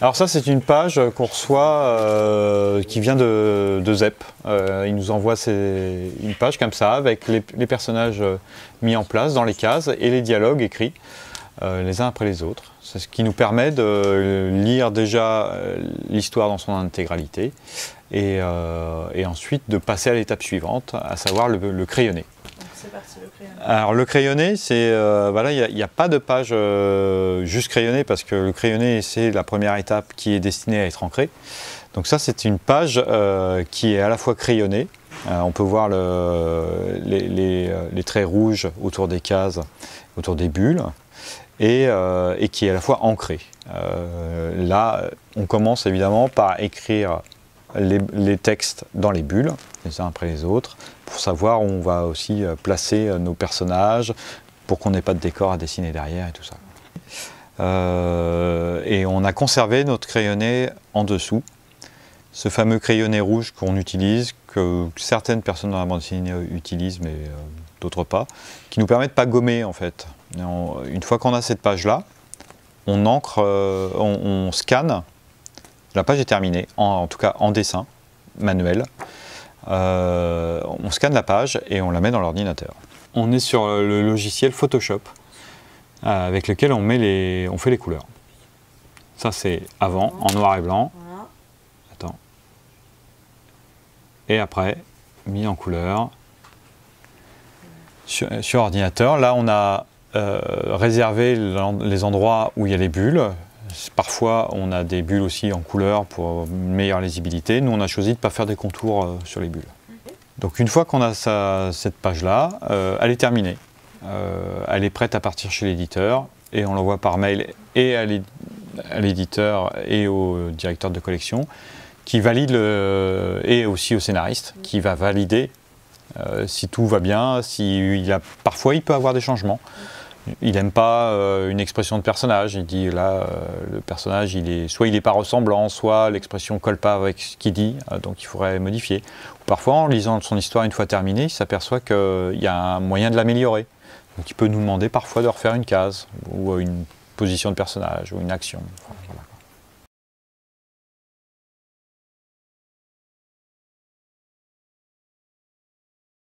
Alors ça, c'est une page qu'on reçoit qui vient de ZEP. Il nous envoie une page comme ça avec les personnages mis en place dans les cases et les dialogues écrits les uns après les autres. C'est ce qui nous permet de lire déjà l'histoire dans son intégralité et ensuite de passer à l'étape suivante, à savoir le crayonné. C'est parti, le crayonné. Alors le crayonné, c'est voilà, il n'y a pas de page juste crayonnée parce que le crayonné, c'est la première étape qui est destinée à être ancrée. Donc ça, c'est une page qui est à la fois crayonnée. On peut voir les traits rouges autour des cases, autour des bulles, et qui est à la fois ancrée. Là, on commence évidemment par écrire les textes dans les bulles, les uns après les autres, pour savoir où on va aussi placer nos personnages, pour qu'on n'ait pas de décor à dessiner derrière et tout ça. Et on a conservé notre crayonné en dessous, ce fameux crayonné rouge qu'on utilise, que certaines personnes dans la bande dessinée utilisent, mais d'autres pas, qui nous permet de ne pas gommer en fait. Une fois qu'on a cette page-là, on encre, on scanne. La page est terminée, en tout cas en dessin, manuel. On scanne la page et on la met dans l'ordinateur. On est sur le logiciel Photoshop, avec lequel on fait les couleurs. Ça c'est avant, en noir et blanc. Attends. Et après, mis en couleur. Sur ordinateur, là on a réservé les endroits où il y a les bulles. Parfois, on a des bulles aussi en couleur pour une meilleure lisibilité. Nous, on a choisi de ne pas faire des contours sur les bulles. Donc, une fois qu'on a cette page-là, elle est terminée. Elle est prête à partir chez l'éditeur et on l'envoie par mail et à l'éditeur et au directeur de collection qui valide, et aussi au scénariste qui va valider si tout va bien. Parfois, il peut avoir des changements. Il n'aime pas une expression de personnage, il dit là, le personnage, soit il n'est pas ressemblant, soit l'expression ne colle pas avec ce qu'il dit, donc il faudrait modifier. Ou parfois, en lisant son histoire une fois terminée, il s'aperçoit qu'il y a un moyen de l'améliorer. Donc il peut nous demander parfois de refaire une case, ou une position de personnage, ou une action. Enfin, voilà.